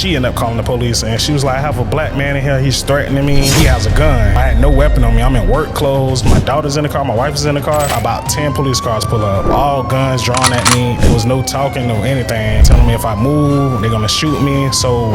she ended up calling the police, and she was like, I have a black man in here, he's threatening me, he has a gun. I had no weapon on me, I'm in work clothes, my daughter's in the car, my wife is in the car. About 10 police cars pull up, all guns drawn at me. There was no talking, no anything, telling me if I move, they're gonna shoot me. So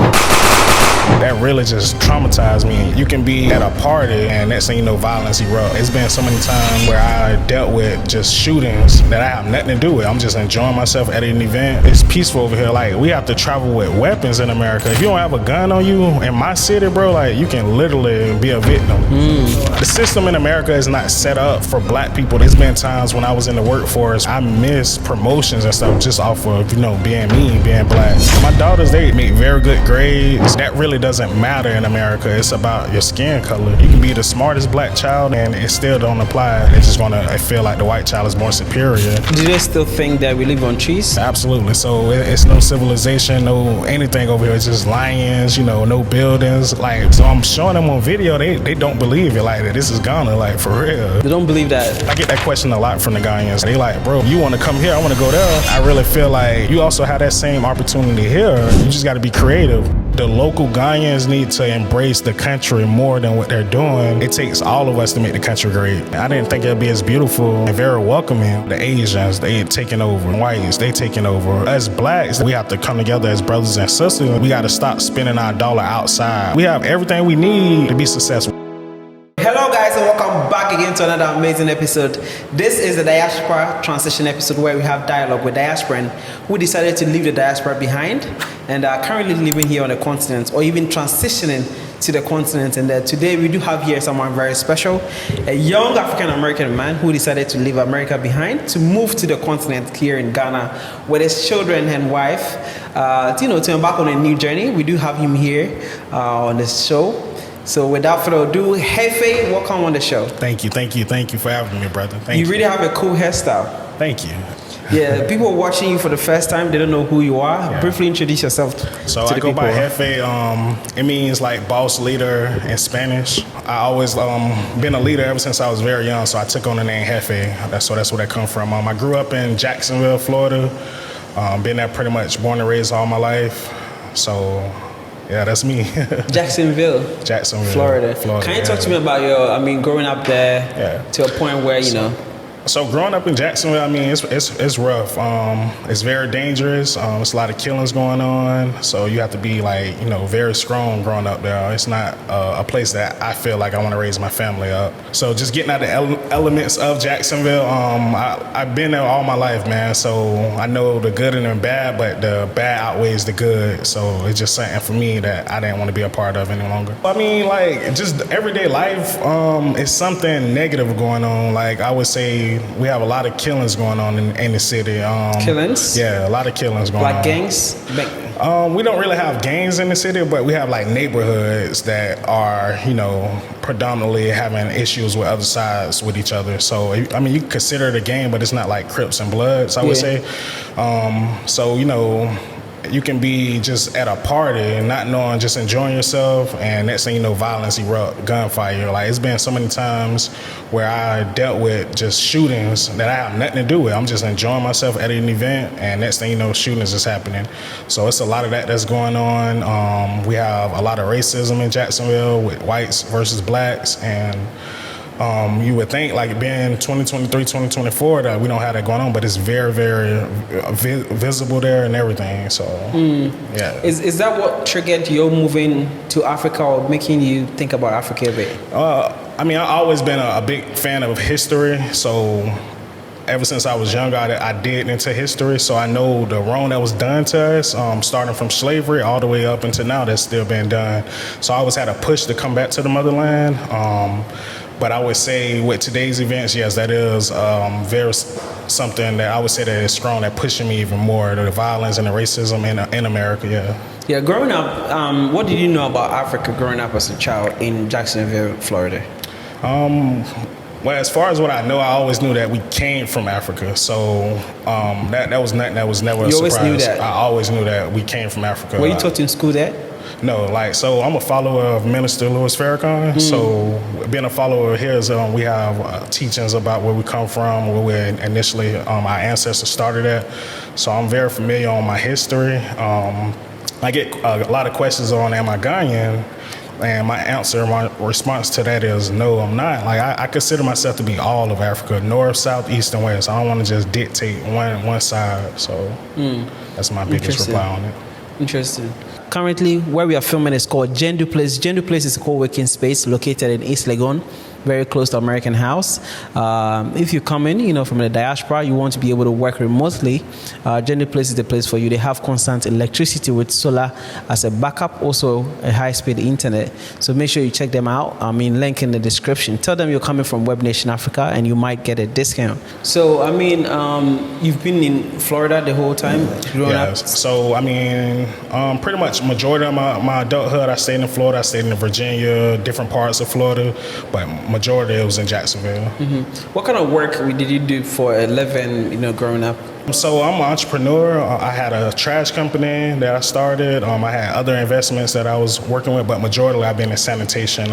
that really just traumatized me. You can be at a party and next thing you know, violence erupt. It's been so many times where I dealt with just shootings that I have nothing to do with. I'm just enjoying myself at an event. It's peaceful over here. Like, we have to travel with weapons in America. If you don't have a gun on you in my city, bro, like, you can literally be a victim. The system in America is not set up for black people. There's been times when I was in the workforce, I missed promotions and stuff just off of, being me, being black. My daughters, they make very good grades. That really doesn't matter in America. It's about your skin color. You can be the smartest black child and it still don't apply. They're just gonna feel like the white child is more superior. Do they still think that we live on trees? Absolutely. So it's no civilization, no anything over here. It's just lions, no buildings. Like, so I'm showing them on video, they don't believe it. Like, this is Ghana, like, for real. They don't believe that. I get that question a lot from the Ghanaians. They like, bro, you want to come here, I want to go there. I really feel like you also have that same opportunity here. You just got to be creative. The local Ghanaians need to embrace the country more than what they're doing. It takes all of us to make the country great. I didn't think it'd be as beautiful and very welcoming. The Asians, they taking over. Whites, they taking over. As blacks, we have to come together as brothers and sisters. We got to stop spending our dollar outside. We have everything we need to be successful. Hello guys, and welcome back again to another amazing episode. This is the diaspora transition episode where we have dialogue with diasporans who decided to leave the diaspora behind and are currently living here on the continent or even transitioning to the continent. And today we do have here someone very special, a young African American man who decided to leave America behind to move to the continent here in Ghana with his children and wife, to embark on a new journey. We do have him here on the show. So without further ado, Hefe, welcome on the show. Thank you for having me, brother. Thank you. You really have a cool hairstyle. Thank you. Yeah, people watching you for the first time, they don't know who you are. Yeah. Briefly introduce yourself. So I go by Hefe. It means like boss leader in Spanish. I always been a leader ever since I was very young, so I took on the name Hefe. That's where that come from. I grew up in Jacksonville, Florida. Been there pretty much born and raised all my life. So yeah, that's me. Jacksonville, Florida. Can you talk to me about growing up there to a point where, So growing up in Jacksonville, it's rough. It's very dangerous. It's a lot of killings going on. So you have to be very strong growing up there. It's not a place that I feel like I want to raise my family up. So just getting out the elements of Jacksonville, I've been there all my life, man. So I know the good and the bad, but the bad outweighs the good. So it's just something for me that I didn't want to be a part of any longer. Just everyday life is something negative going on. Like I would say, we have a lot of killings going on in the city. Killings? Yeah, a lot of killings going on. Like gangs? We don't really have gangs in the city, but we have like neighborhoods that are, predominantly having issues with other sides with each other. So, you can consider it a gang, but it's not like Crips and Bloods, I would say. You can be just at a party and not knowing, just enjoying yourself, and next thing you know, violence erupt, gunfire. Like, it's been so many times where I dealt with just shootings that I have nothing to do with. I'm just enjoying myself at an event, and next thing you know, shootings is happening. So it's a lot of that's going on. We have a lot of racism in Jacksonville with whites versus blacks, and you would think like being 2023, 2024 that we don't have that going on, but it's very, very visible there and everything. So, yeah. Is that what triggered your moving to Africa or making you think about Africa a bit? I've always been a big fan of history. So ever since I was young, I did into history. So I know the wrong that was done to us, starting from slavery all the way up until now, that's still been done. So I always had a push to come back to the motherland. But I would say with today's events, yes, that is very something that I would say that is strong, that pushing me even more, the violence and the racism in America, yeah. Yeah, growing up, what did you know about Africa growing up as a child in Jacksonville, Florida? Well, as far as what I know, I always knew that we came from Africa. So that was nothing that was never a surprise. You always knew that? I always knew that we came from Africa. Were you taught in school there? No, so I'm a follower of Minister Louis Farrakhan. So being a follower of his, we have teachings about where we come from, where we initially, our ancestors started at. So I'm very familiar on my history. I get a lot of questions on, am I Ghanaian? And my response to that is no, I'm not. Like I consider myself to be all of Africa, north, south, east, and west. I don't want to just dictate one side. So that's my biggest reply on it. Interesting. Currently, where we are filming is called Jendu Place. Jendu Place is a co-working space located in East Legon, very close to American House. If you come in, from the diaspora, you want to be able to work remotely, Jendu Place is the place for you. They have constant electricity with solar as a backup, also a high-speed internet. So make sure you check them out. Link in the description. Tell them you're coming from Webnation Africa, and you might get a discount. So, you've been in Florida the whole time growing up? So, pretty much majority of my adulthood, I stayed in Florida. I stayed in Virginia, different parts of Florida, but majority it was in Jacksonville. What kind of work did you do for a living, growing up? So I'm an entrepreneur. I had a trash company that I started. I had other investments that I was working with, but majority I've been in sanitation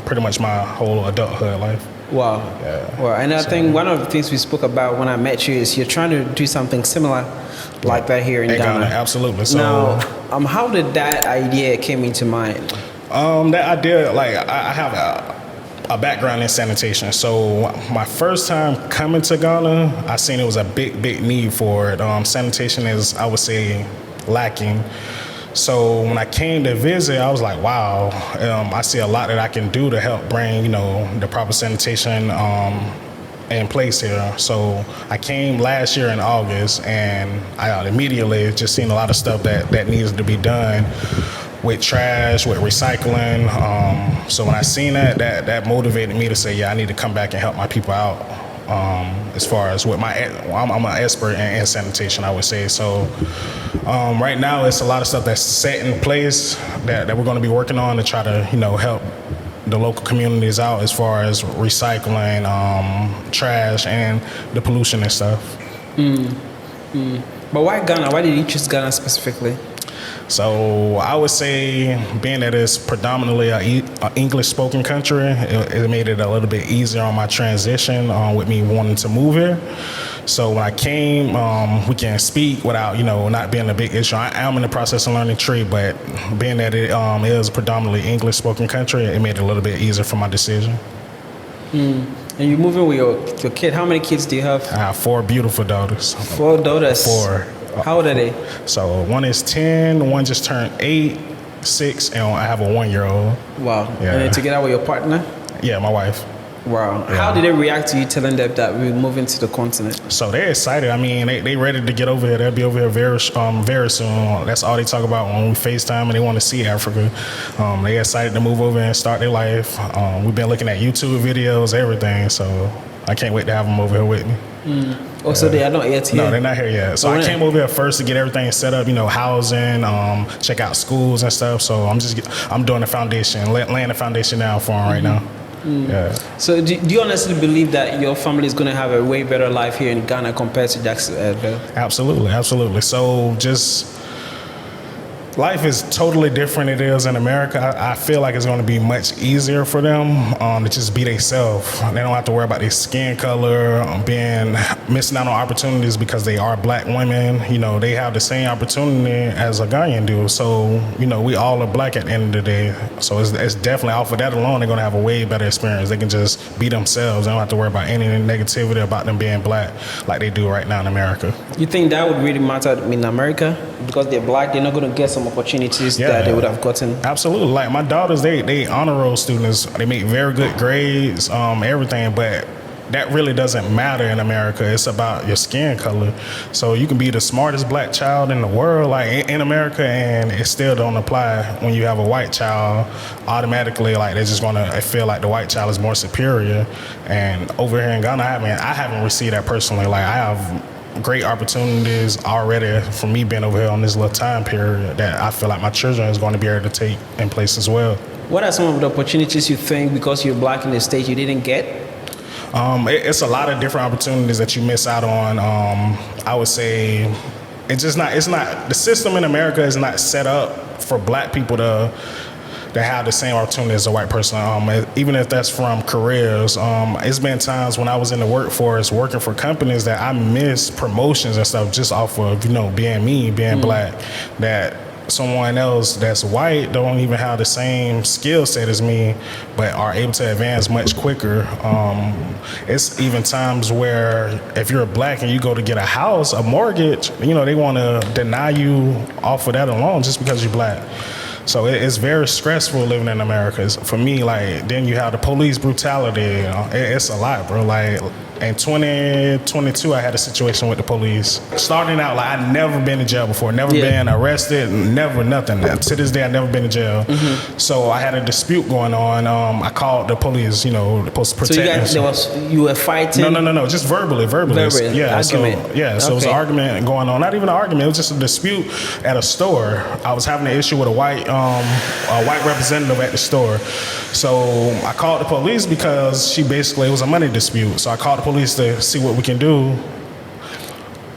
pretty much my whole adulthood life. Wow. Yeah. Wow. And I think one of the things we spoke about when I met you is you're trying to do something similar like that here in Ghana. Absolutely. So now, how did that idea came into mind? That idea, I have a background in sanitation. So my first time coming to Ghana, I seen it was a big need for it. Sanitation is, I would say, lacking. So when I came to visit, I was like, wow, I see a lot that I can do to help bring, the proper sanitation in place here. So I came last year in August, and I immediately just seen a lot of stuff that needs to be done with trash, with recycling. So when I seen that motivated me to say, yeah, I need to come back and help my people out. As far as I'm an expert in sanitation, I would say. So right now, it's a lot of stuff that's set in place that we're going to be working on to try to, help the local communities out as far as recycling, trash, and the pollution and stuff. But why Ghana? Why did you choose Ghana specifically? So I would say, being that it's predominantly an English-spoken country, it made it a little bit easier on my transition with me wanting to move here. So when I came, we can speak without, not being a big issue. I am in the process of learning Tree, but being that it is a predominantly English-spoken country, it made it a little bit easier for my decision. And you're moving with your kid. How many kids do you have? I have 4 beautiful daughters. 4 daughters? 4. How old are they? So one is 10, one just turned 8, 6, and I have a 1-year-old. Wow. Yeah. And then together with your partner? Yeah, my wife. Wow. Yeah. How did they react to you telling them that we're moving to the continent? So they're excited. They ready to get over here. They'll be over here very soon. That's all they talk about when we FaceTime, and they want to see Africa. They excited to move over and start their life. We've been looking at YouTube videos, everything. So I can't wait to have them over here with me. So they are not yet here? No, they're not here yet. So I came over here first to get everything set up, housing, check out schools and stuff. So I'm doing the foundation, laying the foundation down for them right now. Yeah. So do you honestly believe that your family is going to have a way better life here in Ghana compared to Jacksonville? Absolutely. So life is totally different it is in America. I feel like it's going to be much easier for them to just be themselves. They don't have to worry about their skin color, missing out on opportunities because they are black women. They have the same opportunity as a Ghanaian do. So, we all are black at the end of the day. So it's definitely, off of that alone, they're going to have a way better experience. They can just be themselves. They don't have to worry about any negativity about them being black like they do right now in America. You think that would really matter in America? Because they're black, they're not going to get some opportunities that they would have gotten. Absolutely. Like my daughters, they honor roll students. They make very good grades, everything, but that really doesn't matter in America. It's about your skin color. So you can be the smartest black child in the world, like in America, and it still don't apply when you have a white child. Automatically, like they're just gonna feel like the white child is more superior. And over here in Ghana, I haven't received that personally. Like I have great opportunities already from me being over here on this little time period that I feel like my children is going to be able to take in place as well. What are some of the opportunities you think because you're black in the state you didn't get? It's a lot of different opportunities that you miss out on. I would say it's not the system in America is not set up for black people to have the same opportunity as a white person. Even if that's from careers, it's been times when I was in the workforce working for companies that I missed promotions and stuff just off of being black, that someone else that's white don't even have the same skill set as me, but are able to advance much quicker. It's even times where if you're black and you go to get a house, a mortgage, you know, they want to deny you off of that alone just because you're black. So it's very stressful living in America. For me, like, then you have the police brutality. You know, it's a lot, bro. Like, in 2022, I had a situation with the police. Starting out, like, I'd never been in jail before, never been arrested, never nothing. To this day, I've never been in jail. So I had a dispute going on. I called the police, you know, supposed to protect me. You were fighting? No, just verbally. Yeah, argument. So it was an argument going on. Not even an argument, it was just a dispute at a store. I was having an issue with a white representative at the store. So I called the police because it was a money dispute. So I called the police to see what we can do,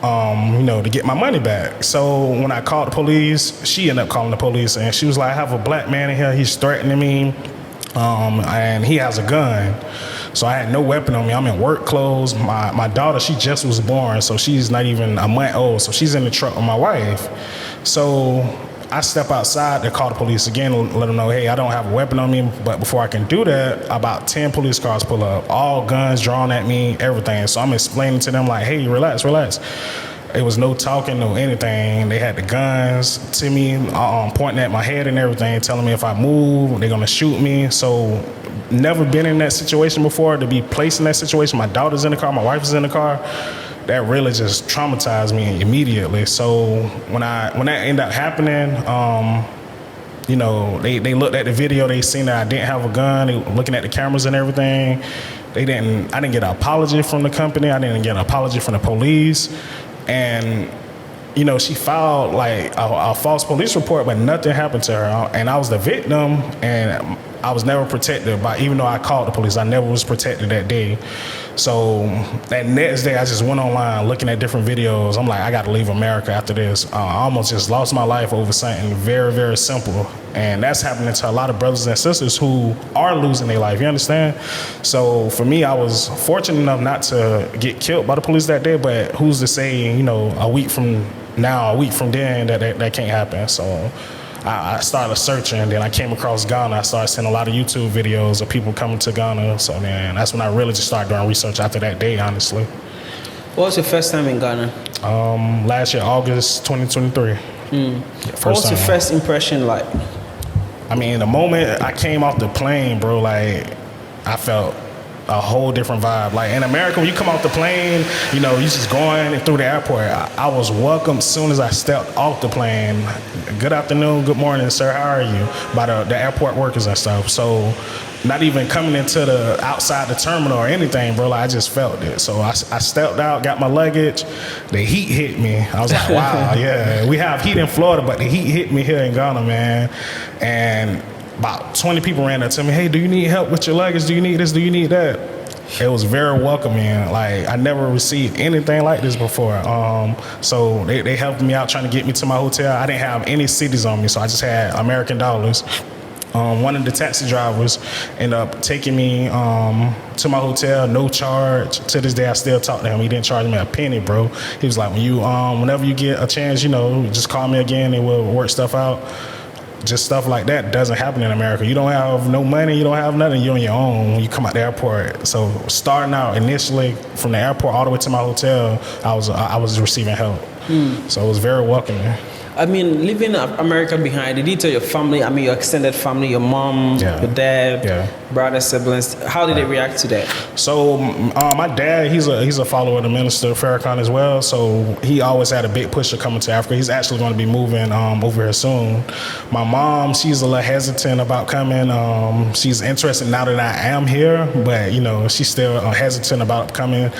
you know, to get my money back. So when I called the police, she ended up calling the police, and she was like, I have a black man in here, he's threatening me, and he has a gun. So I had no weapon on me. I'm in work clothes. My daughter, she just was born, so she's not even a month old, so she's in the truck with my wife. So I step outside to call the police again, let them know, hey, I don't have a weapon on me. But before I can do that, about 10 police cars pull up, all guns drawn at me, everything. So I'm explaining to them like, hey, relax. It was no talking, no anything. They had the guns to me, pointing at my head and everything, telling me if I move, they're gonna shoot me. So never been in that situation before, to be placed in that situation. My daughter's in the car, my wife is in the car. That really just traumatized me immediately. So when that ended up happening, you know, they looked at the video, they seen that I didn't have a gun, they were looking at the cameras and everything. I didn't get an apology from the company, I didn't get an apology from the police. And, you know, she filed like a false police report, but nothing happened to her. And I was the victim, and I was never protected even though I called the police, I never was protected that day. So that next day, I just went online looking at different videos. I'm like, I got to leave America after this. I almost just lost my life over something very, very simple. And that's happening to a lot of brothers and sisters who are losing their life, you understand? So for me, I was fortunate enough not to get killed by the police that day, but who's to say, you know, a week from then, that can't happen. So I started searching, and then I came across Ghana. I started seeing a lot of YouTube videos of people coming to Ghana. So then that's when I really just started doing research after that day, honestly. What was your first time in Ghana? Last year, August 2023. What was your first impression like? I mean, the moment I came off the plane, bro, like, I felt a whole different vibe. Like in America, when you come off the plane, you know, you just going through the airport. I was welcomed as soon as I stepped off the plane. Good afternoon, good morning, sir, how are you? By the airport workers and stuff. So not even coming into the outside the terminal or anything, bro, like, I just felt it. So I stepped out, got my luggage. The heat hit me. I was like, wow, yeah. We have heat in Florida, but the heat hit me here in Ghana, man. And about 20 people ran up to me, hey, do you need help with your luggage? Do you need this? Do you need that? It was very welcoming. Like, I never received anything like this before. So they helped me out trying to get me to my hotel. I didn't have any cedis on me, so I just had American dollars. One of the taxi drivers ended up taking me to my hotel, no charge. To this day, I still talk to him. He didn't charge me a penny, bro. He was like, whenever you get a chance, you know, just call me again and we'll work stuff out. Just stuff like that doesn't happen in America. You don't have no money, you don't have nothing, you're on your own when you come out the airport. So starting out initially from the airport all the way to my hotel, I was receiving help. So it was very welcoming. I mean, leaving America behind, did you tell your family, I mean your extended family, your mom, your dad, brothers, siblings, how did they react to that? So my dad, he's a follower of the minister Farrakhan as well, so he always had a big push to coming to Africa. He's actually going to be moving over here soon. My mom, she's a little hesitant about coming. She's interested now that I am here, but you know, she's still hesitant about coming.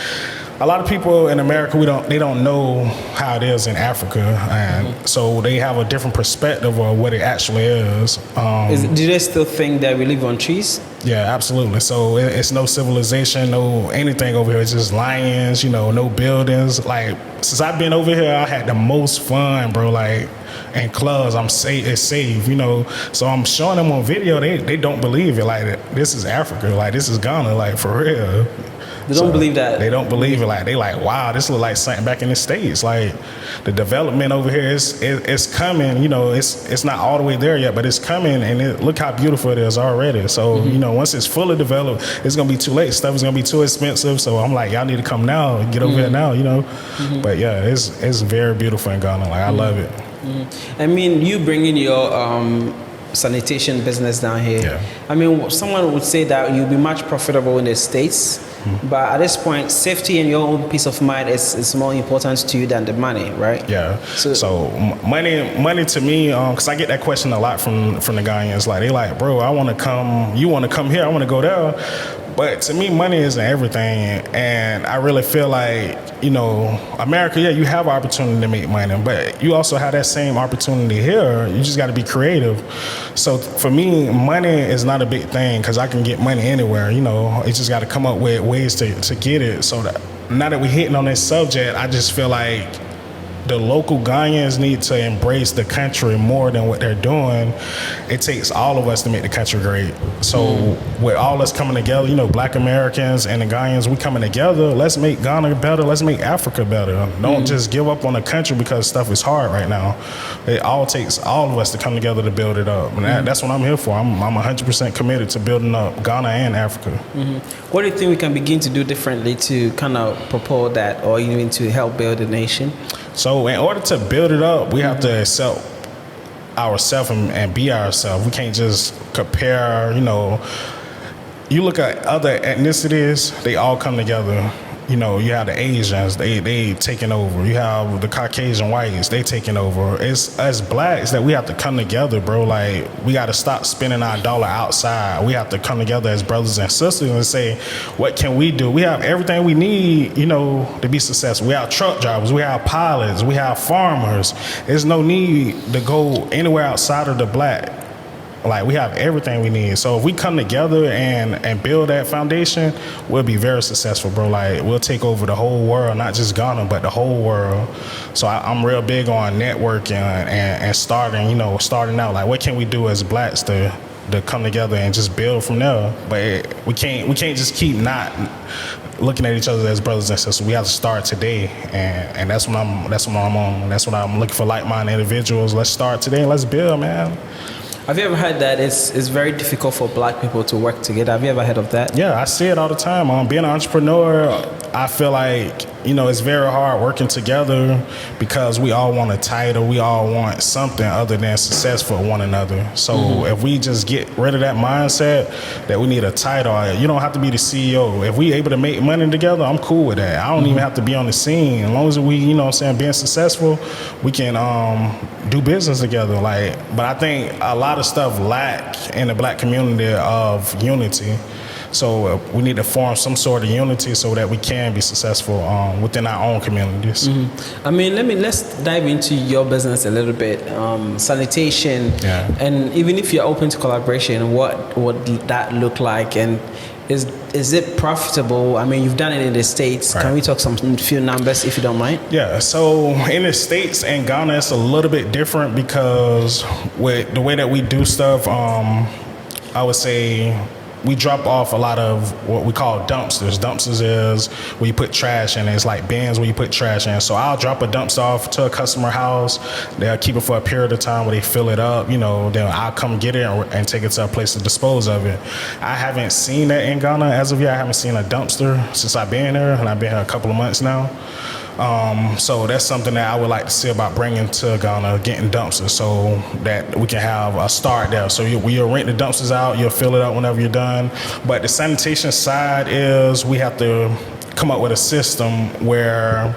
A lot of people in America, they don't know how it is in Africa, and so they have a different perspective of what it actually is. Do they still think that we live on trees? Yeah, absolutely. So it's no civilization, no anything over here. It's just lions, you know, no buildings. Like, since I've been over here, I had the most fun, bro. Like, in clubs, it's safe, you know. So I'm showing them on video, they don't believe it. Like, this is Africa, like this is Ghana, like for real. They don't believe that. They don't believe it. Like, they like, wow, this look like something back in the States. Like, the development over here is coming. You know, it's not all the way there yet, but it's coming, and look how beautiful it is already. So, you know, once it's fully developed, it's gonna be too late. Stuff is gonna be too expensive. So I'm like, y'all need to come now and get over here now. You know, but yeah, it's very beautiful in Ghana. Like, I love it. I mean, you bringing your sanitation business down here. Yeah. I mean, someone would say that you'll be much profitable in the States, but at this point, safety and your own peace of mind is more important to you than the money, right? Yeah. So money to me, because I get that question a lot from the Ghanaians. Like, they like, bro, I want to come. You want to come here? I want to go there. But to me, money isn't everything, and I really feel like, you know, America, yeah, you have opportunity to make money, but you also have that same opportunity here. You just got to be creative. So for me, money is not a big thing because I can get money anywhere. You know, it's just got to come up with ways to get it. So that, now that we're hitting on this subject, I just feel like the local Ghanaians need to embrace the country more than what they're doing. It takes all of us to make the country great. So with all us coming together, you know, Black Americans and the Ghanaians, we coming together, let's make Ghana better, let's make Africa better. Don't just give up on the country because stuff is hard right now. It all takes all of us to come together to build it up. And that's what I'm here for. I'm 100% committed to building up Ghana and Africa. What do you think we can begin to do differently to kind of propel that, or even to help build the nation? So in order to build it up, we have to accept ourselves and be ourselves. We can't just compare, you know. You look at other ethnicities, they all come together. You know, you have the Asians, they taking over. You have the Caucasian whites, they taking over. It's us Blacks that we have to come together, bro. Like, we got to stop spending our dollar outside. We have to come together as brothers and sisters and say, what can we do? We have everything we need, you know, to be successful. We have truck drivers, we have pilots, we have farmers. There's no need to go anywhere outside of the Black. Like, we have everything we need. So if we come together and build that foundation, we'll be very successful, bro. Like, we'll take over the whole world, not just Ghana, but the whole world. So I'm real big on networking and starting out. Like, what can we do as Blacks to come together and just build from there? But we can't just keep not looking at each other as brothers and sisters. We have to start today, and that's what I'm on. That's what I'm looking for, like-minded individuals. Let's start today and let's build, man. Have you ever heard that it's very difficult for Black people to work together? Have you ever heard of that? Yeah, I see it all the time. Being an entrepreneur, I feel like, you know, it's very hard working together because we all want a title. We all want something other than success for one another. So if we just get rid of that mindset that we need a title, you don't have to be the CEO. If we able to make money together, I'm cool with that. I don't even have to be on the scene. As long as we, you know what I'm saying, being successful, we can do business together. Like, but I think a lot of stuff lack in the Black community of unity. So we need to form some sort of unity so that we can be successful within our own communities. I mean, let's dive into your business a little bit. Sanitation, and even if you're open to collaboration, what would that look like? And is it profitable? I mean, you've done it in the States. Right. Can we talk some few numbers, if you don't mind? Yeah. So in the States and Ghana, it's a little bit different because with the way that we do stuff, I would say we drop off a lot of what we call dumpsters. Dumpsters is where you put trash in. It's like bins where you put trash in. So I'll drop a dumpster off to a customer house. They'll keep it for a period of time where they fill it up. You know, then I'll come get it and take it to a place to dispose of it. I haven't seen that in Ghana as of yet. I haven't seen a dumpster since I've been here, and I've been here a couple of months now. So that's something that I would like to see about bringing to Ghana, getting dumpsters so that we can have a start there. So you'll rent the dumpsters out, you'll fill it up whenever you're done. But the sanitation side is we have to come up with a system where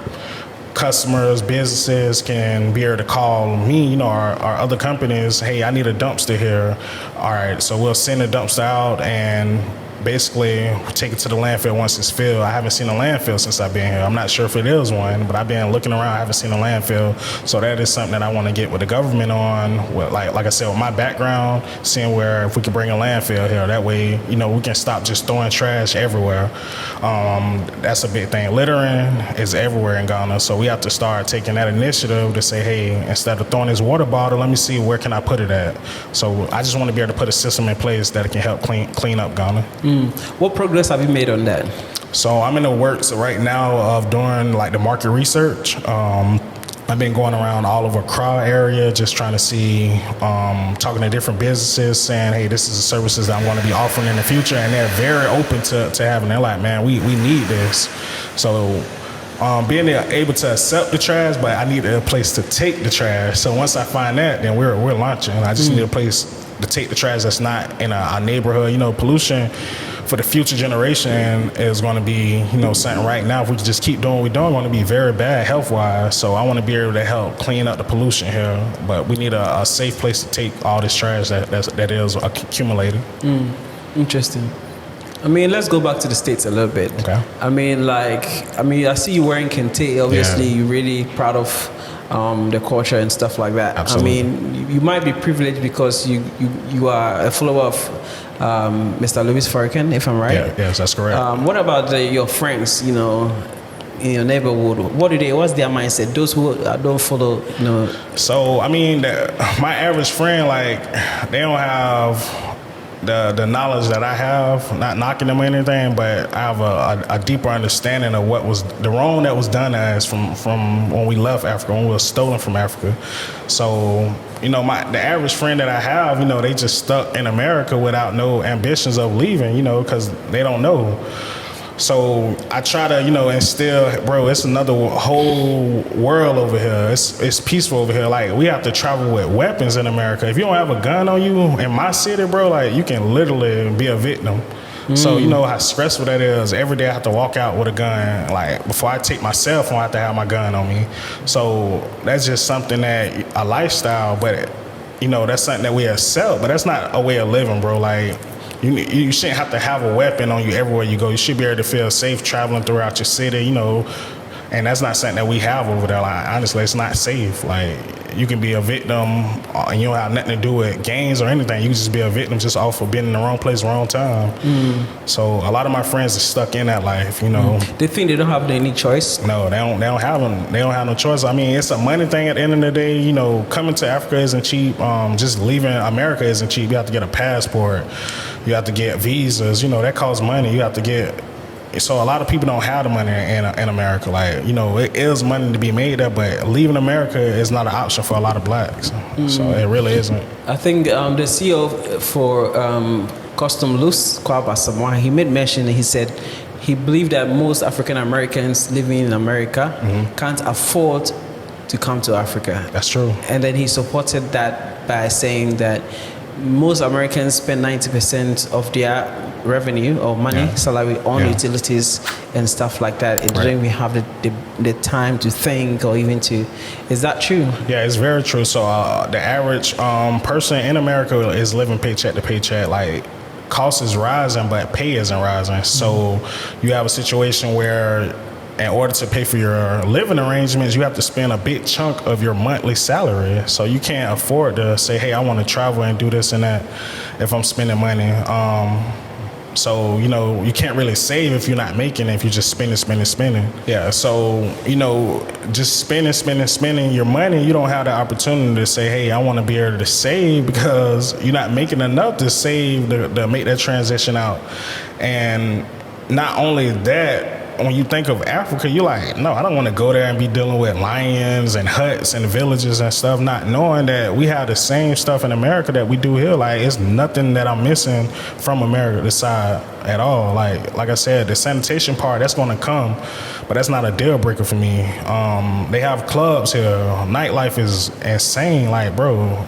customers, businesses can be able to call me, you know, or other companies, hey, I need a dumpster here. All right, so we'll send a dumpster out and basically take it to the landfill once it's filled. I haven't seen a landfill since I've been here. I'm not sure if it is one, but I've been looking around. I haven't seen a landfill. So that is something that I want to get with the government on. With, like I said, with my background, seeing where if we can bring a landfill here, that way, you know, we can stop just throwing trash everywhere. That's a big thing. Littering is everywhere in Ghana. So we have to start taking that initiative to say, hey, instead of throwing this water bottle, let me see where can I put it at. So I just want to be able to put a system in place that can help clean up Ghana. What progress have you made on that? So I'm in the works right now of doing like the market research. I've been going around all over Accra area, just trying to see, talking to different businesses, saying, hey, this is the services that I'm going to be offering in the future. And they're very open to having, they're like, man, we need this. So being able to accept the trash, but I need a place to take the trash. So once I find that, then we're launching. I just need a place to take the trash that's not in our neighborhood. You know, pollution for the future generation is going to be, you know, something right now. If we just keep doing what we're doing, going to be very bad health-wise. So I want to be able to help clean up the pollution here. But we need a safe place to take all this trash that is accumulated. Interesting. I mean, let's go back to the States a little bit. Okay. I see you wearing kente. Obviously, you're really proud of the culture and stuff like that. Absolutely. I mean, you might be privileged because you are a follower of Mr. Louis Farrakhan, if I'm right. Yeah, yes, that's correct. What about your friends, you know, in your neighborhood? What's their mindset? Those who don't follow, you know. So, I mean, my average friend, like, they don't have the knowledge that I have, not knocking them or anything, but I have a deeper understanding of what was the wrong that was done to us from when we left Africa, when we were stolen from Africa. So, you know, the average friend that I have, you know, they just stuck in America without no ambitions of leaving, you know, because they don't know. So I try to, you know, instill, bro, it's another whole world over here. It's peaceful over here. Like, we have to travel with weapons in America. If you don't have a gun on you in my city, bro, like, you can literally be a victim. So you know how stressful that is. Every day I have to walk out with a gun. Like, before I take my cell phone, I have to have my gun on me. So that's just something a lifestyle, but, you know, that's something that we accept, but that's not a way of living, bro. Like, you shouldn't have to have a weapon on you everywhere you go. You should be able to feel safe traveling throughout your city, you know, and that's not something that we have over there. Like, honestly, it's not safe. Like, you can be a victim and you don't have nothing to do with gangs or anything. You can just be a victim just off of being in the wrong place, wrong time. So a lot of my friends are stuck in that life, you know. They think they don't have any choice. No, they don't have no choice. I mean, it's a money thing at the end of the day. You know, coming to Africa isn't cheap. Just leaving America isn't cheap. You have to get a passport. You have to get visas. You know, that costs money. You have to get. So a lot of people don't have the money in America. Like, you know, it is money to be made there, but leaving America is not an option for a lot of blacks. So it really isn't. I think the CEO for Custom Loose, Kwaba Samoa, he made mention, he said he believed that most African Americans living in America can't afford to come to Africa. That's true. And then he supported that by saying that most Americans spend 90% of their revenue or money, salary on utilities and stuff like that. It doesn't even have the time to think or even to. Is that true? Yeah, it's very true. So the average person in America is living paycheck to paycheck. Like, cost is rising, but pay isn't rising. So you have a situation where, in order to pay for your living arrangements, you have to spend a big chunk of your monthly salary. So you can't afford to say, hey, I want to travel and do this and that if I'm spending money. So, you know, you can't really save if you're not making it, if you're just spending. Yeah, so, you know, just spending your money, you don't have the opportunity to say, hey, I want to be able to save, because you're not making enough to save to make that transition out. And not only that, when you think of Africa, you're like, no, I don't want to go there and be dealing with lions and huts and villages and stuff, not knowing that we have the same stuff in America that we do here. Like, it's nothing that I'm missing from America this side at all. Like I said, the sanitation part, that's going to come, but that's not a deal breaker for me. They have clubs here. Nightlife is insane, like, bro.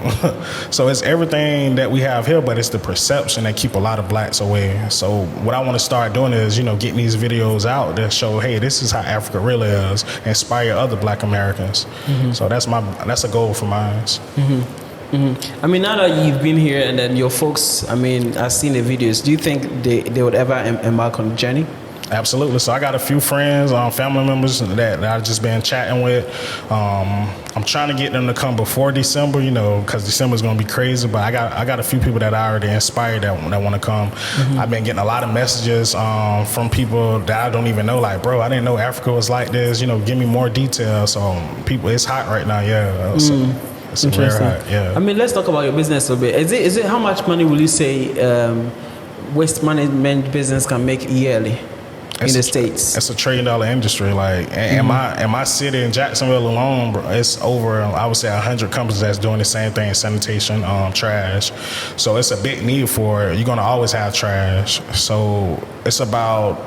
So it's everything that we have here, but it's the perception that keep a lot of blacks away. So what I want to start doing is, you know, getting these videos out that show, hey, this is how Africa really is, inspire other black Americans. So that's a goal for mine. I mean, now that you've been here and then your folks, I mean, I've seen the videos, do you think they would ever embark on the journey? Absolutely. So I got a few friends, family members that I've just been chatting with. I'm trying to get them to come before December, you know, because December is going to be crazy. But I got a few people that I already inspired that want to come. I've been getting a lot of messages from people that I don't even know. Like, bro, I didn't know Africa was like this. You know, give me more details. So people, it's hot right now. Yeah. So it's very hot. Yeah. I mean, let's talk about your business a bit. Is it how much money will you say waste management business can make yearly? in the States. It's a $1 trillion industry. Like, in my city in Jacksonville alone, bro, it's over, I would say, 100 companies that's doing the same thing: sanitation, trash. So it's a big need for it. You're gonna always have trash. So it's about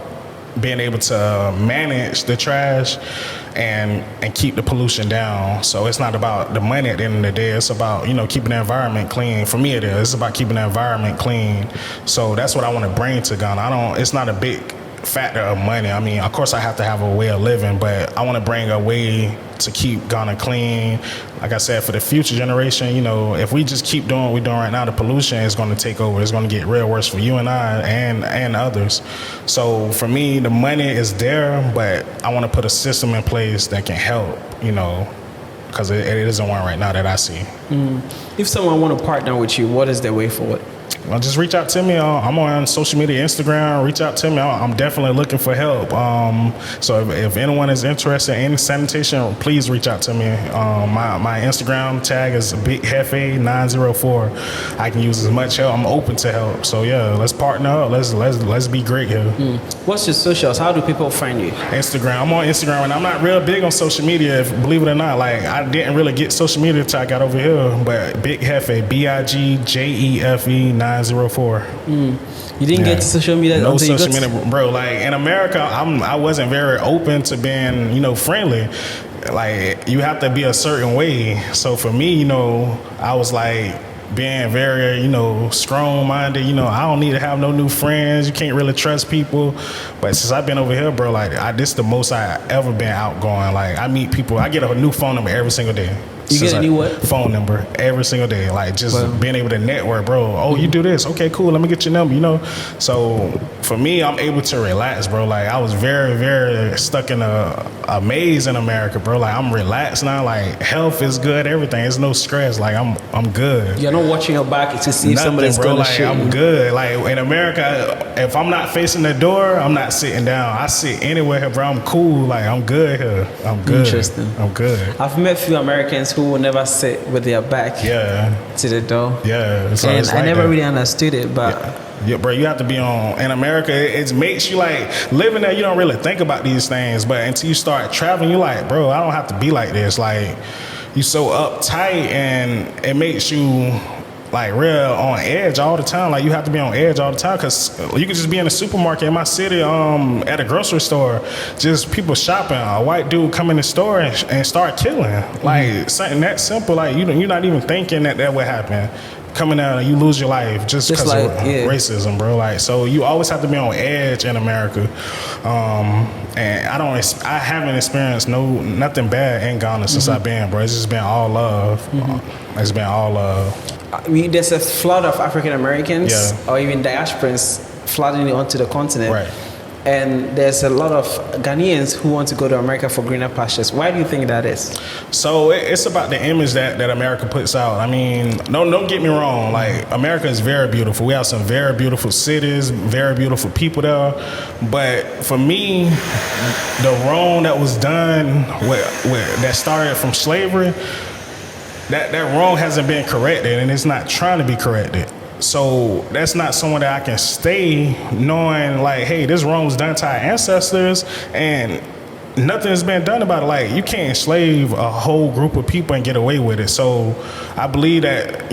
being able to manage the trash and keep the pollution down. So it's not about the money at the end of the day. It's about, keeping the environment clean. For me, it is. It's about keeping the environment clean. So that's what I want to bring to Ghana. It's not a big factor of money. I mean, of course I have to have a way of living, but I want to bring a way to keep Ghana clean. Like I said, for the future generation, if we just keep doing what we're doing right now, the pollution is going to take over. It's going to get real worse for you and I and others. So for me, the money is there, but I want to put a system in place that can help, because it isn't one right now that I see. If someone want to partner with you, what is the way forward? Well, just reach out to me. I'm on social media, Instagram. Reach out to me. I'm definitely looking for help. So if anyone is interested in sanitation, please reach out to me. My Instagram tag is BigHefe904. I can use as much help. I'm open to help. So yeah, let's partner up. Let's be great here. What's your socials? How do people find you? Instagram. I'm on Instagram, and I'm not real big on social media. Believe it or not, like I didn't really get social media until I got over here. But Big Hefe, BIGJEFE904. You didn't get to social media? No social media, bro. Like in America, I wasn't very open to being, friendly. Like you have to be a certain way. So for me, I was like being very, strong-minded. I don't need to have no new friends. You can't really trust people. But since I've been over here, bro, like this is the most I ever been outgoing. Like I meet people. I get a new phone number every single day. You get a new what? Phone number every single day. Like just being able to network, bro. Oh, you do this? Okay, cool. Let me get your number. So for me, I'm able to relax, bro. Like I was very, very stuck in a maze in America, bro. Like I'm relaxed now. Like health is good. Everything. There's no stress. Like I'm good. You're not watching your back to see if somebody's bro. gonna Like shoot I'm you. good. Like in America, if I'm not facing the door, I'm not sitting down. I sit anywhere, bro. I'm cool. Like I'm good here. I'm good. Interesting. I'm good. I've met few Americans who will never sit with their back to the door. Yeah. So And I never that. really understood it, but Yeah, bro, you have to be in America. It makes you like living there. You don't really think about these things, but until you start traveling, you're like, bro, I don't have to be like this. Like, you so uptight, and it makes you like real on edge all the time. Like you have to be on edge all the time, because you can just be in a supermarket in my city, at a grocery store, just people shopping. A white dude come in the store and start killing. Like something that simple. Like you're not even thinking that would happen. Coming out and you lose your life just because of racism, bro. Like, so you always have to be on edge in America. And I haven't experienced nothing bad in Ghana since I've been, bro. It's just been all love. It's been all love. I mean, there's a flood of African Americans or even diasporans flooding onto the continent. Right. And there's a lot of Ghanaians who want to go to America for greener pastures. Why do you think that is? So it's about the image that America puts out. I mean, don't get me wrong. Like, America is very beautiful. We have some very beautiful cities, very beautiful people there. But for me, the wrong that was done, that started from slavery, that wrong hasn't been corrected, and it's not trying to be corrected. So that's not someone that I can stay knowing like, hey, this wrong was done to our ancestors and nothing has been done about it. Like, you can't enslave a whole group of people and get away with it. So I believe that,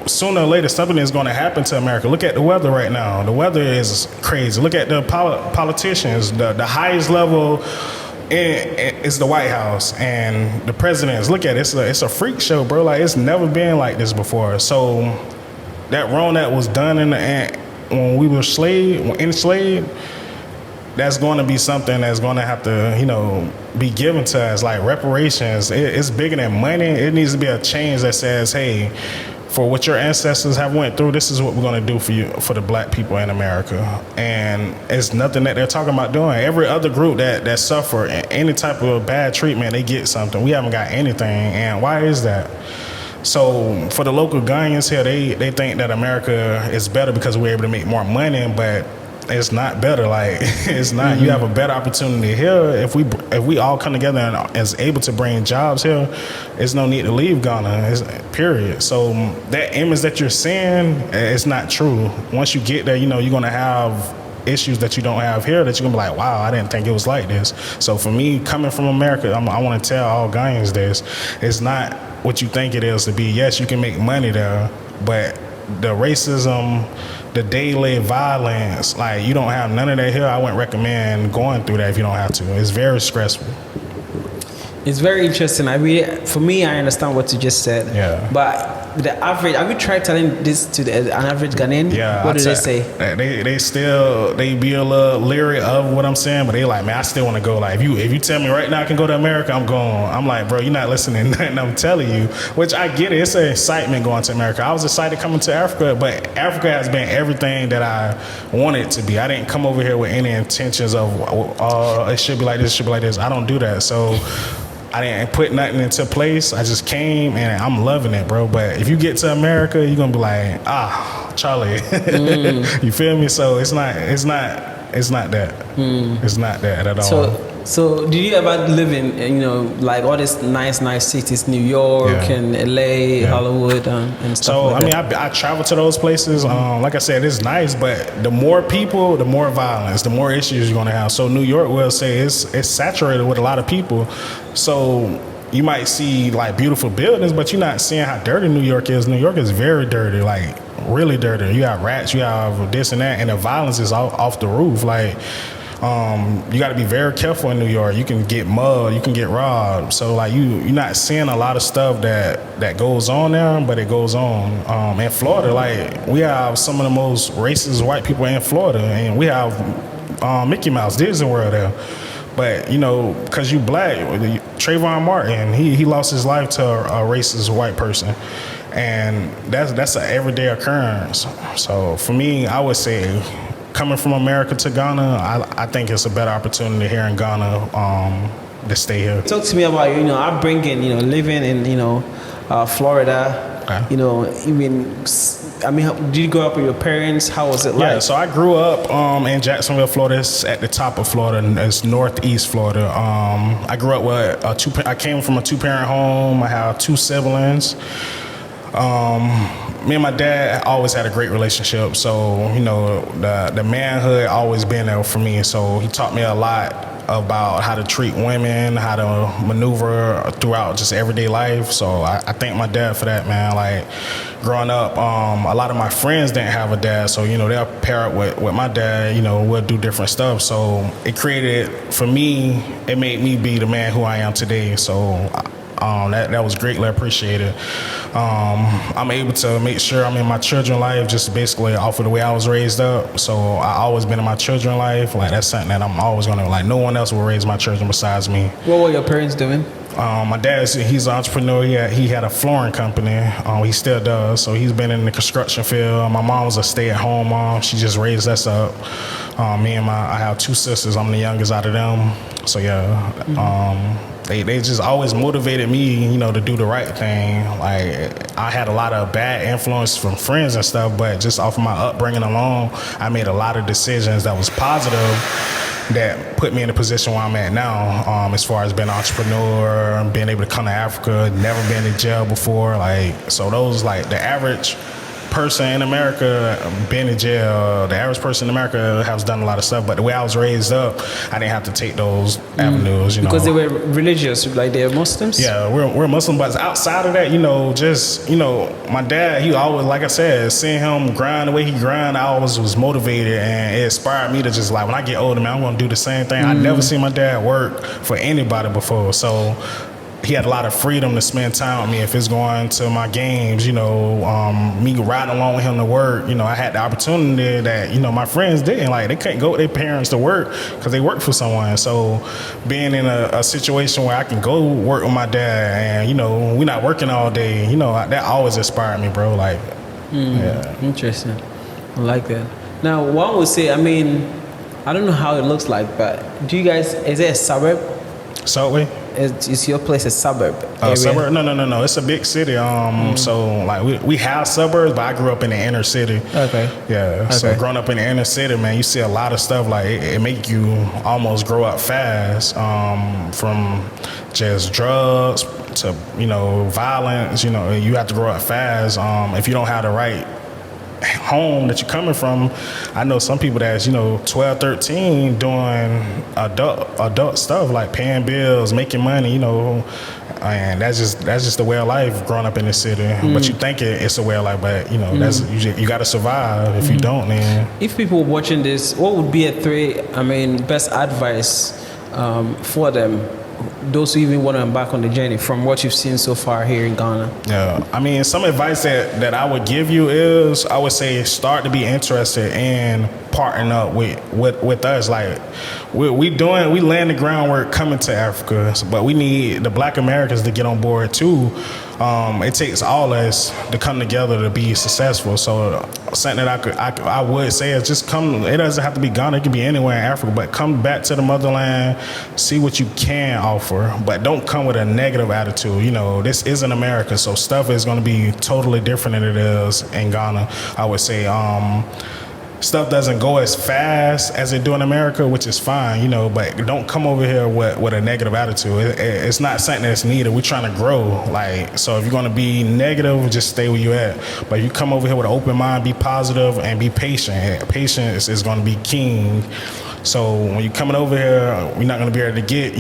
sooner or later something is going to happen to America. Look at the weather right now. The weather is crazy. Look at the politicians. The highest level is the White House and the presidents. Look at it. It's a freak show, bro. Like, it's never been like this before. So that wrong that was done when we were enslaved, that's going to be something that's going to have to, be given to us, like reparations. It's bigger than money. It needs to be a change that says, hey, for what your ancestors have went through, this is what we're going to do for you, for the black people in America. And it's nothing that they're talking about doing. Every other group that suffer any type of bad treatment, they get something. We haven't got anything. And why is that? So for the local Ghanaians here, they think that America is better because we're able to make more money, but it's not better. Like, it's not. You have a better opportunity here if we all come together and is able to bring jobs here. There's no need to leave Ghana. Period. So that image that you're seeing, it's not true. Once you get there, you're gonna have issues that you don't have here that you're gonna be like, wow, I didn't think it was like this. So for me, coming from America, I want to tell all Ghanaians this: it's not what you think it is to be. Yes, you can make money there, but the racism, the daily violence, like you don't have none of that here. I wouldn't recommend going through that if you don't have to. It's very stressful. It's very interesting. For me, I understand what you just said. Yeah. But the average, have you tried telling this to an average Ghanaian? Yeah. What do they say? They be a little leery of what I'm saying, but they like, man, I still want to go. Like, if you tell me right now I can go to America, I'm going. I'm like, bro, you're not listening to nothing I'm telling you. Which I get it. It's an excitement going to America. I was excited coming to Africa, but Africa has been everything that I wanted it to be. I didn't come over here with any intentions of, it should be like this, it should be like this. I don't do that. So I didn't put nothing into place. I just came and I'm loving it, bro. But if you get to America, you're gonna be like, Charlie. You feel me? So it's not that. It's not that at all. So did you ever live in, like all these nice cities, New York and LA, Hollywood, and stuff like that? I travel to those places. Like I said, it's nice, but the more people, the more violence, the more issues you're gonna have. So New York, will say it's saturated with a lot of people. So you might see like beautiful buildings, but you're not seeing how dirty New York is. New York is very dirty, like really dirty. You have rats, you have this and that, and the violence is off the roof. Like, you got to be very careful in New York. You can get mugged, you can get robbed. So like you're not seeing a lot of stuff that goes on there, but it goes on. In Florida, like we have some of the most racist white people in Florida, and we have Mickey Mouse, Disney World there. But because you black, Trayvon Martin, he lost his life to a racist white person, and that's an everyday occurrence. So for me, I would say, coming from America to Ghana, I think it's a better opportunity here in Ghana to stay here. Talk to me about upbringing, living in Florida. Okay. Did you grow up with your parents? How was it like? Yeah, so I grew up in Jacksonville, Florida. It's at the top of Florida, and it's northeast Florida. I grew up with I came from a two-parent home. I have two siblings. Me and my dad always had a great relationship, so the manhood always been there for me. So he taught me a lot about how to treat women, how to maneuver throughout just everyday life. So I thank my dad for that, man. Like growing up, a lot of my friends didn't have a dad, so they'll pair up with my dad. We'll do different stuff. So it made me be the man who I am today. So that was greatly appreciated. I'm able to make sure I'm in my children's life just basically off of the way I was raised up. So I always been in my children's life. Like that's something that I'm always gonna like. No one else will raise my children besides me. What were your parents doing? My dad, he's an entrepreneur. He had a flooring company. He still does. So he's been in the construction field. My mom was a stay-at-home mom. She just raised us up. I have two sisters. I'm the youngest out of them. So yeah. Mm-hmm. They just always motivated me, to do the right thing. Like I had a lot of bad influence from friends and stuff, but just off of my upbringing alone, I made a lot of decisions that was positive that put me in the position where I'm at now. As far as being an entrepreneur, being able to come to Africa, never been in jail before. So those like the average person in America been in jail. The average person in America has done a lot of stuff, but the way I was raised up, I didn't have to take those avenues. Because they were religious, like they're Muslims. Yeah, we're Muslim, but outside of that, my dad, he always, like I said, seeing him grind the way he grind, I always was motivated, and it inspired me to just like when I get older, man, I'm gonna do the same thing. I never seen my dad work for anybody before, so he had a lot of freedom to spend time with me. If it's going to my games, me riding along with him to work, I had the opportunity that, my friends didn't. Like, they couldn't go with their parents to work because they worked for someone. So being in a situation where I can go work with my dad and, we're not working all day, that always inspired me, bro. Like, yeah. Interesting. I like that. Now, one would say, I don't know how it looks like, but is it a suburb? Subway? Is your place a suburb? Suburb? No. It's a big city. So like we have suburbs, but I grew up in the inner city. Okay. Yeah. Okay. So growing up in the inner city, man, you see a lot of stuff. Like it make you almost grow up fast. From just drugs to violence. You have to grow up fast. If you don't have the right home that you're coming from. I know some people that's 12, 13 doing adult stuff like paying bills, making money, and that's just the way of life growing up in the city. But you think it's a way of life, but that's you got to survive. If you don't, then if people watching this, what would be best advice for them, those who even want to embark on the journey from what you've seen so far here in Ghana? Yeah, some advice that I would give you is, I would say start to be interested in partnering up with us. Like we laying the groundwork coming to Africa, but we need the Black Americans to get on board too. It takes all us to come together to be successful. So something that I would say is just come. It doesn't have to be Ghana. It can be anywhere in Africa, but come back to the motherland, see what you can offer, but don't come with a negative attitude. This isn't America, so stuff is going to be totally different than it is in Ghana. I would say stuff doesn't go as fast as it do in America, which is fine, but don't come over here with a negative attitude. It's not something that's needed. We're trying to grow. So if you're going to be negative, just stay where you at. But you come over here with an open mind, be positive, and be patient. Patience is going to be king. So when you're coming over here, we're not going to be able to get,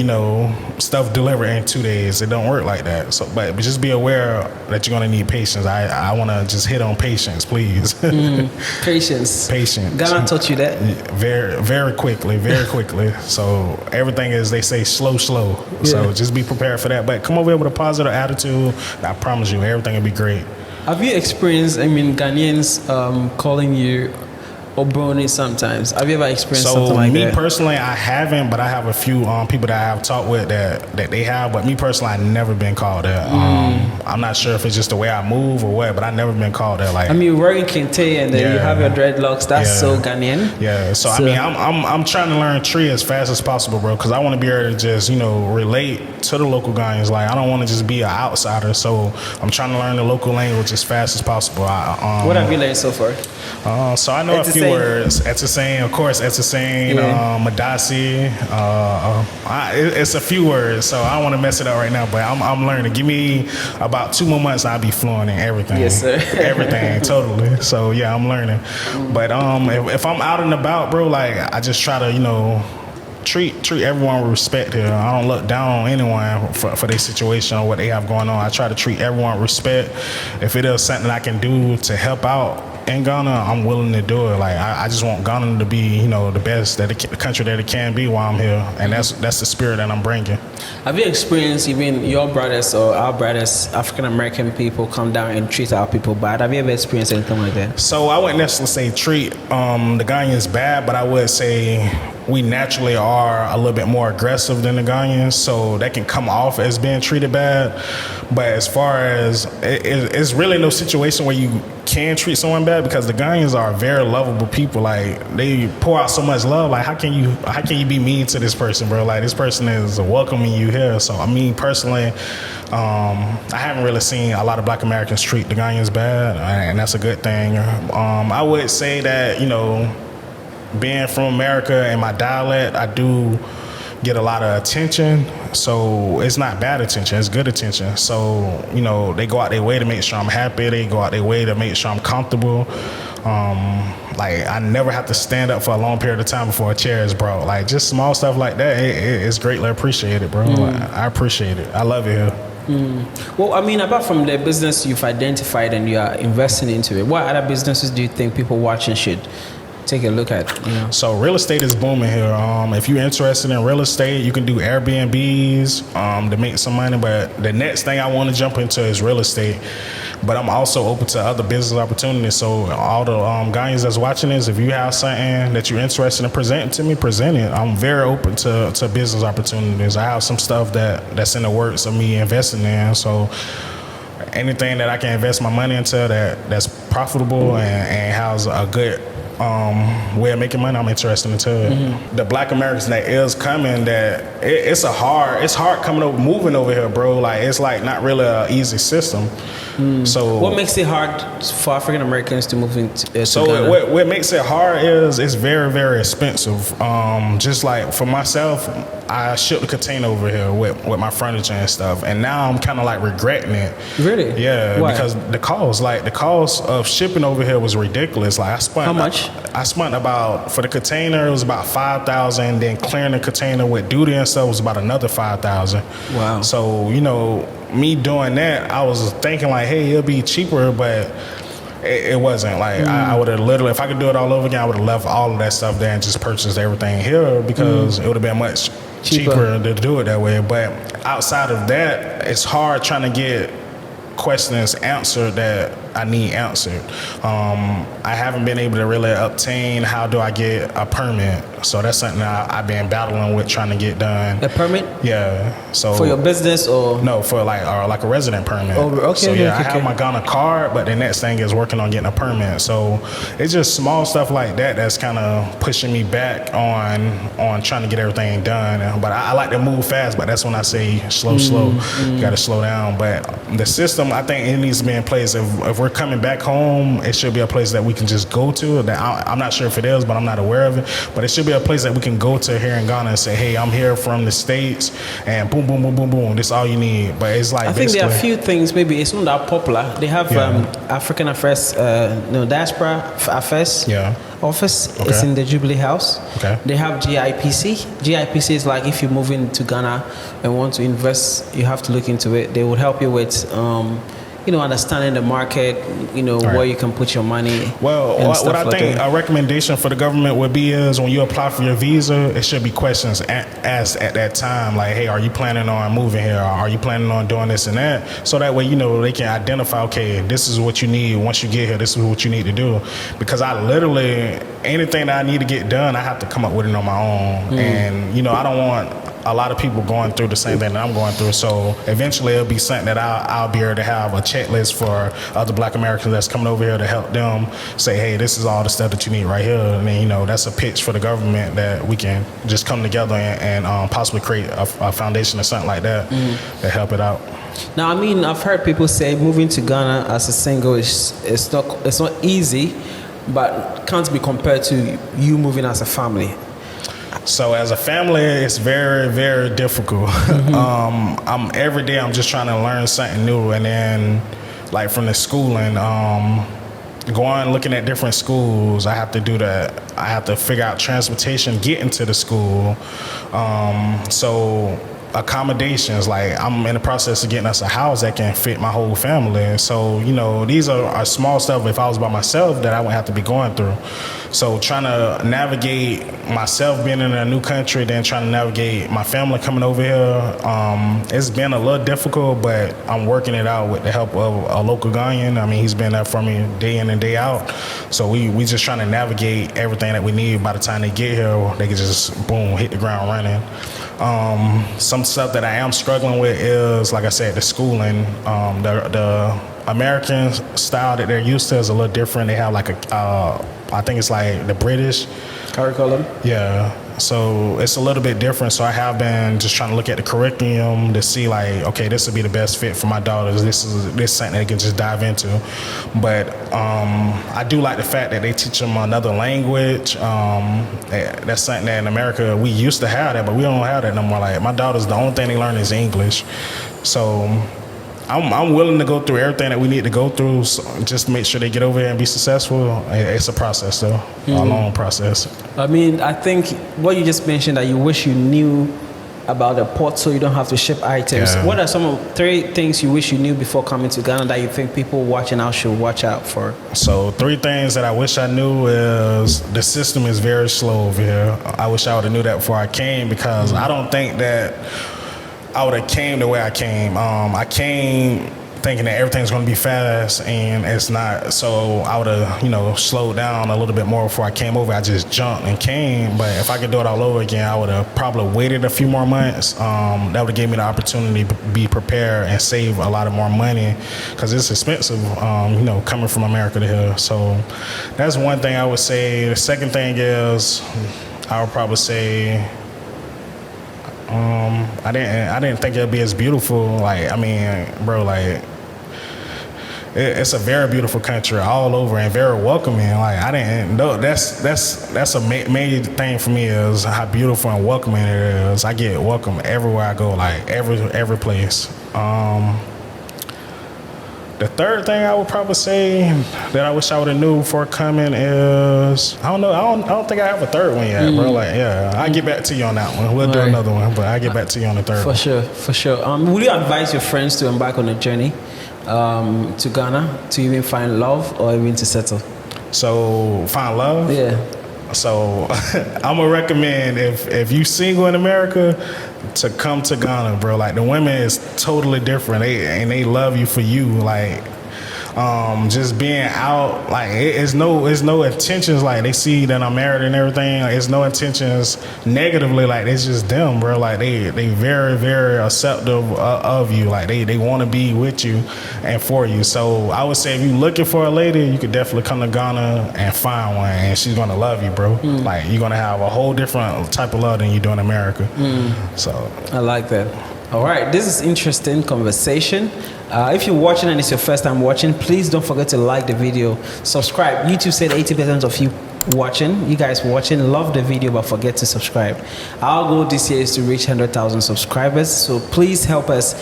stuff delivered in 2 days. It don't work like that. So, but just be aware that you're going to need patience. I want to just hit on patience, please. Patience. Ghana taught you that? Very, very quickly, very quickly. So everything is, they say, slow. Yeah. So just be prepared for that. But come over here with a positive attitude. I promise you, everything will be great. Have you experienced, Ghanaians calling you Obroni sometimes? Have you ever experienced something like that? Me personally, I haven't, but I have a few people that I have talked with that they have. But me personally, I've never been called that. I'm not sure if it's just the way I move or what, but I've never been called that. Like, you're wearing kente and then you have your dreadlocks. That's so Ghanaian. Yeah. So I'm trying to learn Tree as fast as possible, bro, because I want to be able to just relate to the local Ghanaians. Like, I don't want to just be an outsider. So I'm trying to learn the local language as fast as possible. What have you learned so far? So I know a few words. Etisane, of course, Etisane, Madasi. It's a few words, so I don't want to mess it up right now, but I'm learning. Give me about 2 more months, I'll be fluent in everything. Yes, sir. Everything, totally. So yeah, I'm learning. But if I'm out and about, bro, like I just try to, treat everyone with respect here. I don't look down on anyone for their situation or what they have going on. I try to treat everyone with respect. If it is something I can do to help out in Ghana, I'm willing to do it. Like I just want Ghana to be, the best the country that it can be while I'm here, and that's the spirit that I'm bringing. Have you experienced even your brothers or our brothers, African American people, come down and treat our people bad? Have you ever experienced anything like that? So I wouldn't necessarily say treat the Ghanaians bad, but I would say we naturally are a little bit more aggressive than the Ghanaians, so that can come off as being treated bad. But as far as it's really no situation where you can treat someone bad, because the Ghanaians are very lovable people. Like, they pour out so much love. Like, how can you be mean to this person, bro? Like, this person is welcoming you here. So personally, I haven't really seen a lot of Black Americans treat the Ghanaians bad, and that's a good thing. I would say that, being from America and my dialect, I do get a lot of attention. So it's not bad attention, it's good attention. So, they go out their way to make sure I'm happy. They go out their way to make sure I'm comfortable. Like, I never have to stand up for a long period of time before a chair is brought. Like, just small stuff like that, it's greatly appreciated, bro. I appreciate it. I love it here. Well, apart from the business you've identified and you are investing into it, what other businesses do you think people watching should take a look at? So real estate is booming here. If you're interested in real estate, you can do Airbnbs to make some money. But the next thing I want to jump into is real estate. But I'm also open to other business opportunities. So all the guys that's watching this, if you have something that you're interested in presenting to me, present it. I'm very open to business opportunities. I have some stuff that's in the works of me investing in. So anything that I can invest my money into that's profitable and has a good way of making money, I'm interested into it. The Black Americans that is coming, that it's hard coming over, moving over here, bro. Like it's like not really an easy system. So what makes it hard for African Americans to move into so Ghana? what makes it hard is it's very, very expensive. Just like for myself, I shipped a container over here with my furniture and stuff, and now I'm kind of like regretting it. Really? Yeah. Why? Because the cost of shipping over here was ridiculous. Like I spent How much? I spent about, for the container it was about $5,000. Then clearing the container with duty and stuff was about another $5,000. Wow. So me doing that, I was thinking like, hey, it'll be cheaper, but it wasn't. Like I would have literally, if I could do it all over again, I would have left all of that stuff there and just purchased everything here because it would have been much cheaper to do it that way. But outside of that, it's hard trying to get questions answered that I need answered. I haven't been able to really obtain how do I get a permit. So that's something I've been battling with trying to get done. A permit? Yeah. So For your business or? No, for like a resident permit. Oh, okay. So yeah, okay. I have my Ghana card, but the next thing is working on getting a permit. So it's just small stuff like that that's kind of pushing me back on trying to get everything done. But I like to move fast, but that's when I say slow. You got to slow down. But the system, I think it needs to be in place. If we're coming back home, it should be a place that we can just go to. That I'm not sure if it is, but I'm not aware of it. But it should be a place that we can go to here in Ghana and say, hey, I'm here from the States, and boom, boom, boom, boom, boom. This is all you need. But it's like I think there are a few things. Maybe it's not that popular. They have African Affairs, Diaspora Affairs office. Okay. It's in the Jubilee House. Okay. They have GIPC. GIPC is like if you move into Ghana and want to invest, you have to look into it. They would help you with understanding the market, where you can put your money. Well, what I think a recommendation for the government would be is when you apply for your visa, it should be questions asked at that time, like, hey, are you planning on moving here? Or are you planning on doing this and that? So that way, they can identify, okay, this is what you need. Once you get here, this is what you need to do. Because I literally, anything that I need to get done, I have to come up with it on my own. And, I don't want a lot of people going through the same thing that I'm going through. So eventually it'll be something that I'll be able to have a checklist for other Black Americans that's coming over here to help them say, hey, this is all the stuff that you need right here. And then, that's a pitch for the government that we can just come together and possibly create a foundation or something like that to help it out. Now, I've heard people say moving to Ghana as a single it's not easy, but can't be compared to you moving as a family. So as a family, it's very, very difficult. Every day I'm just trying to learn something new, and then like from the schooling, looking at different schools, I have to do that. I have to figure out transportation, getting to the school. So accommodations, like I'm in the process of getting us a house that can fit my whole family. So, these are small stuff if I was by myself that I would have to be going through. So trying to navigate myself being in a new country, then trying to navigate my family coming over here, it's been a little difficult, but I'm working it out with the help of a local Ghanaian. He's been there for me day in and day out. So we just trying to navigate everything that we need. By the time they get here, they can just, boom, hit the ground running. Some stuff that I am struggling with is, like I said, the schooling. The American style that they're used to is a little different. They have like I think it's like the British curriculum. Yeah, so it's a little bit different. So I have been just trying to look at the curriculum to see like, okay, this would be the best fit for my daughters. This is something they can just dive into. But I do like the fact that they teach them another language. That's something that in America we used to have that, but we don't have that no more. Like my daughters, the only thing they learn is English. So I'm willing to go through everything that we need to go through, just to make sure they get over here and be successful. It's a process, though, a long process. I think what you just mentioned, that you wish you knew about the port so you don't have to ship items. Yeah. What are some of 3 things you wish you knew before coming to Ghana that you think people watching out should watch out for? So 3 things that I wish I knew is the system is very slow over here. I wish I would have knew that before I came, because I don't think that I would have came the way I came. I came thinking that everything's going to be fast, and it's not. So I would have, slowed down a little bit more before I came over. I just jumped and came. But if I could do it all over again, I would have probably waited a few more months. That would have gave me the opportunity to be prepared and save a lot of more money, because it's expensive, coming from America to here. So that's one thing I would say. The second thing is, I would probably say, I didn't think it'd be as beautiful. It's a very beautiful country all over and very welcoming. I didn't know that's a major thing for me, is how beautiful and welcoming it is. I get welcome everywhere I go, every place. The third thing I would probably say that I wish I would have knew before coming is, I don't know. I don't think I have a third one yet, bro. I'll get back to you on that one. We'll do another one, but I'll get back to you on the third one. For sure. Would you advise your friends to embark on a journey to Ghana to even find love or even to settle? So find love? Yeah. So I'm gonna recommend, if you single in America, to come to Ghana, bro. The women is totally different. They love you for you. Just being out, it's no intentions. They see that I'm married and everything. It's no intentions negatively. It's just them, bro. They very, very accepting of you. They want to be with you and for you. So I would say, if you're looking for a lady, you could definitely come to Ghana and find one, and she's gonna love you, bro. You're gonna have a whole different type of love than you do in America. So I like that. All right, this is interesting conversation. If you're watching and it's your first time watching, please don't forget to like the video, subscribe. YouTube said 80% of you guys watching, love the video, but forget to subscribe. Our goal this year is to reach 100,000 subscribers, so please help us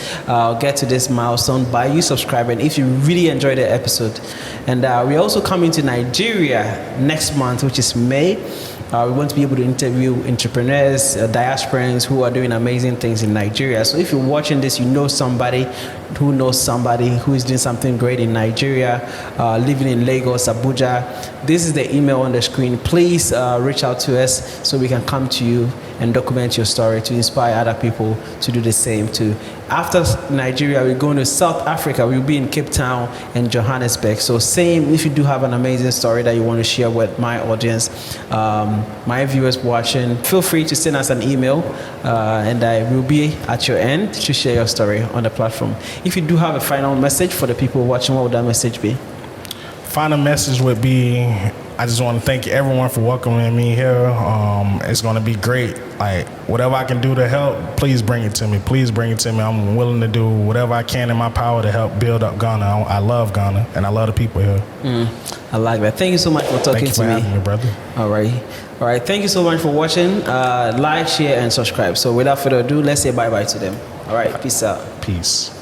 get to this milestone by you subscribing if you really enjoyed the episode. And we're also coming to Nigeria next month, which is May. We want to be able to interview entrepreneurs, diasporans who are doing amazing things in Nigeria. So if you're watching this, you know somebody who knows somebody who is doing something great in Nigeria, living in Lagos, Abuja. This is the email on the screen. Please reach out to us so we can come to you and document your story to inspire other people to do the same too. After Nigeria, we're going to South Africa. We'll be in Cape Town and Johannesburg. So same, if you do have an amazing story that you want to share with my audience, my viewers watching, feel free to send us an email and I will be at your end to share your story on the platform. If you do have a final message for the people watching, what would that message be? Final message would be, I just want to thank everyone for welcoming me here. It's going to be great. Whatever I can do to help, please bring it to me. Please bring it to me. I'm willing to do whatever I can in my power to help build up Ghana. I love Ghana, and I love the people here. I like that. Thank you so much for talking to me. Thank you for having me, brother. All right. Thank you so much for watching. Like, share, and subscribe. So without further ado, let's say bye-bye to them. All right. Peace out. Peace.